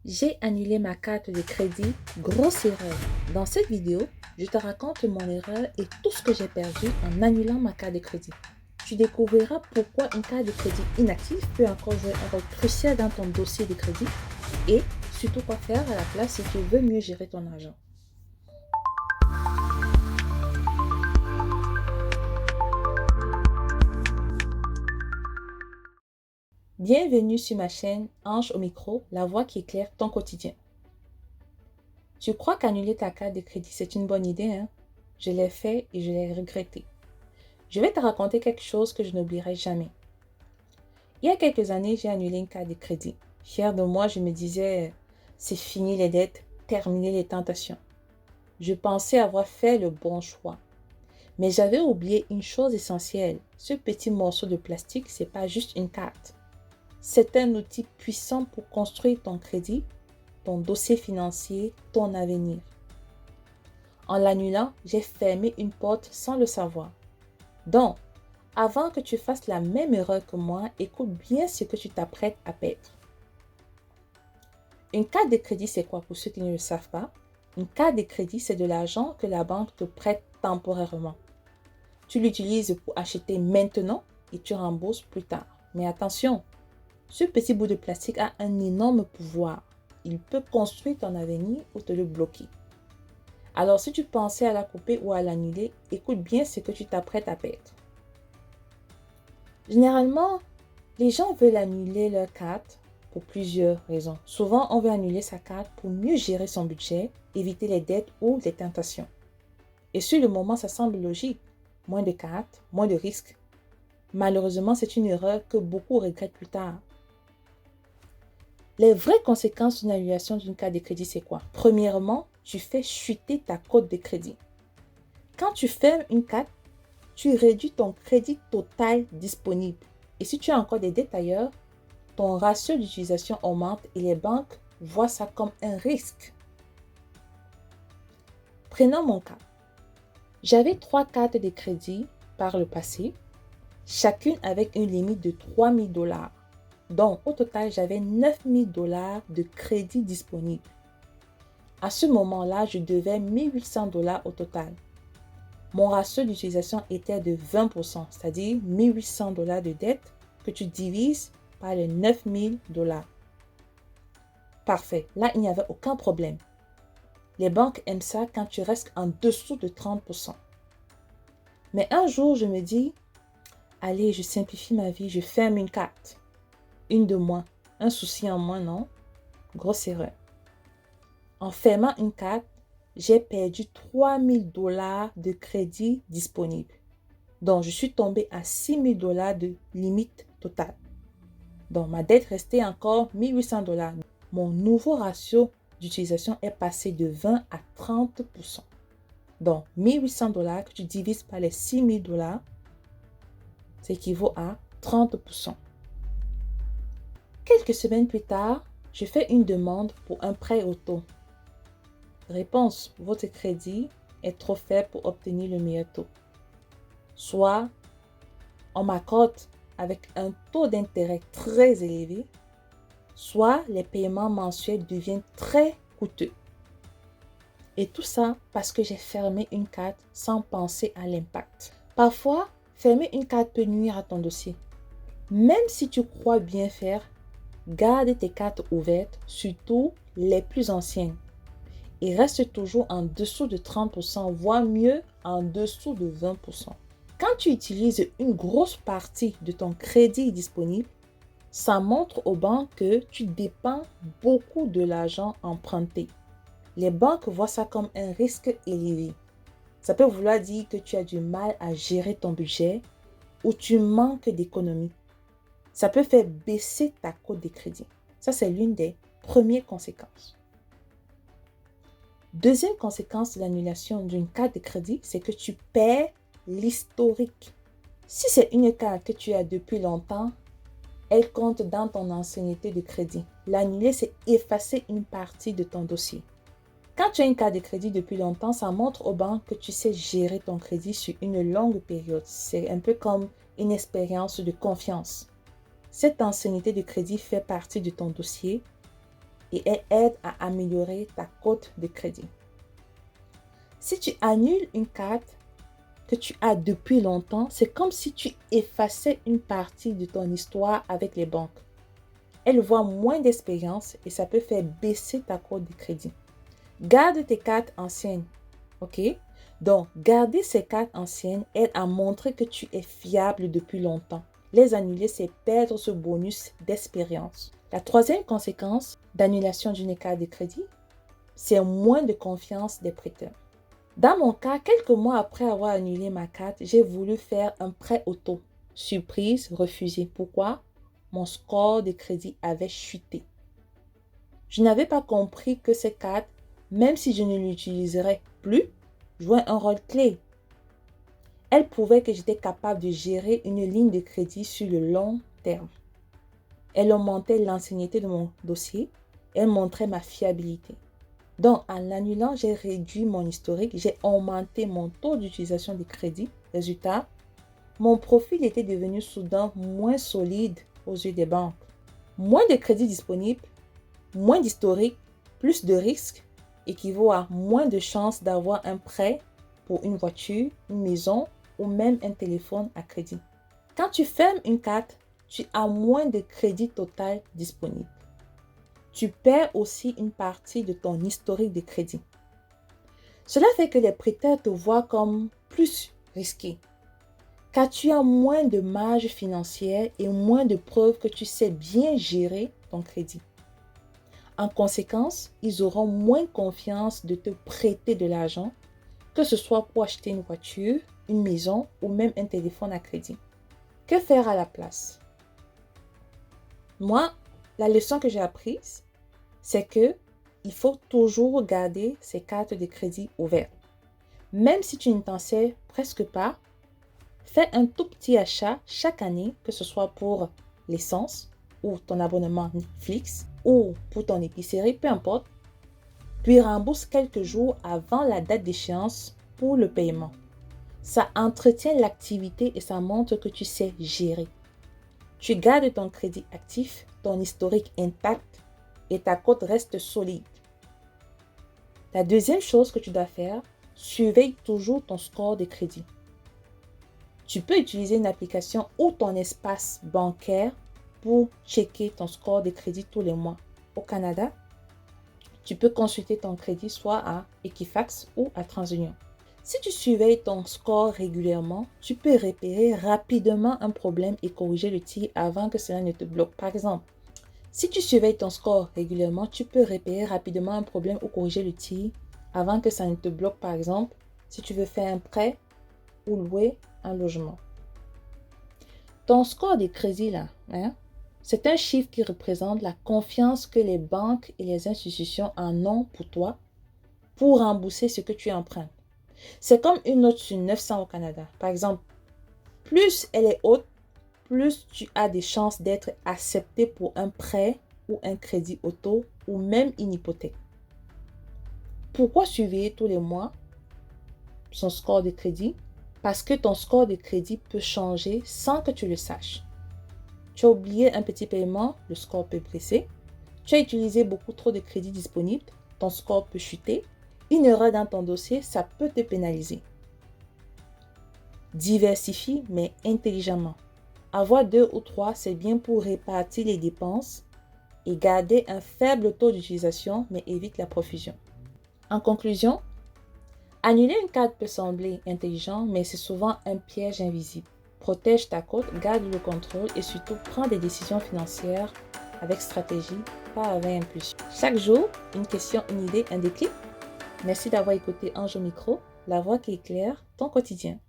J'ai annulé ma carte de crédit, grosse erreur. Dans cette vidéo, je te raconte mon erreur et tout ce que j'ai perdu en annulant ma carte de crédit. Tu découvriras pourquoi une carte de crédit inactive peut encore jouer un rôle crucial dans ton dossier de crédit et surtout quoi faire à la place si tu veux mieux gérer ton argent. Bienvenue sur ma chaîne Ange au micro, la voix qui éclaire ton quotidien. Tu crois qu'annuler ta carte de crédit, c'est une bonne idée, hein? Je l'ai fait et je l'ai regretté. Je vais te raconter quelque chose que je n'oublierai jamais. Il y a quelques années, j'ai annulé une carte de crédit. Fière de moi, je me disais, c'est fini les dettes, terminé les tentations. Je pensais avoir fait le bon choix. Mais j'avais oublié une chose essentielle. Ce petit morceau de plastique, c'est pas juste une carte. C'est un outil puissant pour construire ton crédit, ton dossier financier, ton avenir. En l'annulant, j'ai fermé une porte sans le savoir. Donc, avant que tu fasses la même erreur que moi, écoute bien ce que tu t'apprêtes à perdre. Une carte de crédit, c'est quoi pour ceux qui ne le savent pas? Une carte de crédit, c'est de l'argent que la banque te prête temporairement. Tu l'utilises pour acheter maintenant et tu rembourses plus tard. Mais attention, ce petit bout de plastique a un énorme pouvoir. Il peut construire ton avenir ou te le bloquer. Alors, si tu pensais à la couper ou à l'annuler, écoute bien ce que tu t'apprêtes à perdre. Généralement, les gens veulent annuler leur carte pour plusieurs raisons. Souvent, on veut annuler sa carte pour mieux gérer son budget, éviter les dettes ou les tentations. Et sur le moment, ça semble logique. Moins de cartes, moins de risques. Malheureusement, c'est une erreur que beaucoup regrettent plus tard. Les vraies conséquences d'une annulation d'une carte de crédit, c'est quoi? Premièrement, tu fais chuter ta cote de crédit. Quand tu fermes une carte, tu réduis ton crédit total disponible. Et si tu as encore des dettes ailleurs, ton ratio d'utilisation augmente et les banques voient ça comme un risque. Prenons mon cas. J'avais 3 cartes de crédit par le passé, chacune avec une limite de 3 000 $. Donc, au total, j'avais 9 000 $ de crédit disponible. À ce moment-là, je devais 1 800 $ au total. Mon ratio d'utilisation était de 20%, c'est-à-dire 1 800 $ de dette que tu divises par les 9 000 $. Parfait, là, il n'y avait aucun problème. Les banques aiment ça quand tu restes en dessous de 30%. Mais un jour, je me dis, allez, je simplifie ma vie, je ferme une carte. Une de moins, un souci en moins, non? Grosse erreur. En fermant une carte, j'ai perdu 3 000 $ de crédit disponible. Donc, je suis tombée à 6 000 $ de limite totale. Donc, ma dette restait encore 1 800 $. Mon nouveau ratio d'utilisation est passé de 20 à 30%. Donc, 1 800 $ que tu divises par les 6 000 $, ça équivaut à 30%. Quelques semaines plus tard, je fais une demande pour un prêt auto. Réponse, votre crédit est trop faible pour obtenir le meilleur taux. Soit on m'accorde avec un taux d'intérêt très élevé, soit les paiements mensuels deviennent très coûteux. Et tout ça parce que j'ai fermé une carte sans penser à l'impact. Parfois, fermer une carte peut nuire à ton dossier. Même si tu crois bien faire, garde tes cartes ouvertes, surtout les plus anciennes. Et reste toujours en dessous de 30%, voire mieux en dessous de 20%. Quand tu utilises une grosse partie de ton crédit disponible, ça montre aux banques que tu dépenses beaucoup de l'argent emprunté. Les banques voient ça comme un risque élevé. Ça peut vouloir dire que tu as du mal à gérer ton budget ou tu manques d'économie. Ça peut faire baisser ta cote de crédit. Ça, c'est l'une des premières conséquences. Deuxième conséquence de l'annulation d'une carte de crédit, c'est que tu perds l'historique. Si c'est une carte que tu as depuis longtemps, elle compte dans ton ancienneté de crédit. L'annuler, c'est effacer une partie de ton dossier. Quand tu as une carte de crédit depuis longtemps, ça montre aux banques que tu sais gérer ton crédit sur une longue période. C'est un peu comme une expérience de confiance. Cette ancienneté de crédit fait partie de ton dossier et elle aide à améliorer ta cote de crédit. Si tu annules une carte que tu as depuis longtemps, c'est comme si tu effaçais une partie de ton histoire avec les banques. Elles voient moins d'expérience et ça peut faire baisser ta cote de crédit. Garde tes cartes anciennes, ok? Donc, garder ces cartes anciennes aide à montrer que tu es fiable depuis longtemps. Les annuler, c'est perdre ce bonus d'expérience. La troisième conséquence d'annulation d'une carte de crédit, c'est moins de confiance des prêteurs. Dans mon cas, quelques mois après avoir annulé ma carte, j'ai voulu faire un prêt auto. Surprise, refusé. Pourquoi? Mon score de crédit avait chuté. Je n'avais pas compris que cette carte, même si je ne l'utiliserais plus, jouait un rôle clé. Elle prouvait que j'étais capable de gérer une ligne de crédit sur le long terme. Elle augmentait l'ancienneté de mon dossier. Elle montrait ma fiabilité. Donc, en annulant, j'ai réduit mon historique, j'ai augmenté mon taux d'utilisation de crédit. Résultat, mon profil était devenu soudain moins solide aux yeux des banques. Moins de crédits disponibles, moins d'historique, plus de risques équivaut à moins de chances d'avoir un prêt pour une voiture, une maison ou même un téléphone à crédit. Quand tu fermes une carte, tu as moins de crédit total disponible. Tu perds aussi une partie de ton historique de crédit. Cela fait que les prêteurs te voient comme plus risqué, car tu as moins de marge financière et moins de preuves que tu sais bien gérer ton crédit. En conséquence, ils auront moins confiance de te prêter de l'argent, que ce soit pour acheter une voiture, une maison ou même un téléphone à crédit. Que faire à la place? Moi, la leçon que j'ai apprise, c'est que il faut toujours garder ces cartes de crédit ouvertes. Même si tu ne t'en sers presque pas, fais un tout petit achat chaque année, que ce soit pour l'essence ou ton abonnement Netflix ou pour ton épicerie, peu importe, puis rembourse quelques jours avant la date d'échéance pour le paiement. Ça entretient l'activité et ça montre que tu sais gérer. Tu gardes ton crédit actif, ton historique intact et ta cote reste solide. La deuxième chose que tu dois faire, surveille toujours ton score de crédit. Tu peux utiliser une application ou ton espace bancaire pour checker ton score de crédit tous les mois. Au Canada, tu peux consulter ton crédit soit à Equifax ou à TransUnion. Si tu surveilles ton score régulièrement, tu peux repérer rapidement un problème et corriger le tir avant que cela ne te bloque. Par exemple, si tu surveilles ton score régulièrement, tu peux repérer rapidement un problème ou corriger le tir avant que ça ne te bloque. Par exemple, si tu veux faire un prêt ou louer un logement. Ton score de crédit là, c'est un chiffre qui représente la confiance que les banques et les institutions en ont pour toi pour rembourser ce que tu empruntes. C'est comme une note sur 900 au Canada. Par exemple, plus elle est haute, plus tu as des chances d'être accepté pour un prêt ou un crédit auto ou même une hypothèque. Pourquoi surveiller tous les mois son score de crédit? Parce que ton score de crédit peut changer sans que tu le saches. Tu as oublié un petit paiement, le score peut baisser. Tu as utilisé beaucoup trop de crédits disponibles, ton score peut chuter. Une erreur dans ton dossier, ça peut te pénaliser. Diversifie, mais intelligemment. Avoir 2 ou 3, c'est bien pour répartir les dépenses et garder un faible taux d'utilisation, mais évite la profusion. En conclusion, annuler une carte peut sembler intelligent, mais c'est souvent un piège invisible. Protège ta cote, garde le contrôle et surtout prends des décisions financières avec stratégie, pas avec impulsion. Chaque jour, une question, une idée, un déclic. Merci d'avoir écouté Ange au micro, la voix qui éclaire ton quotidien.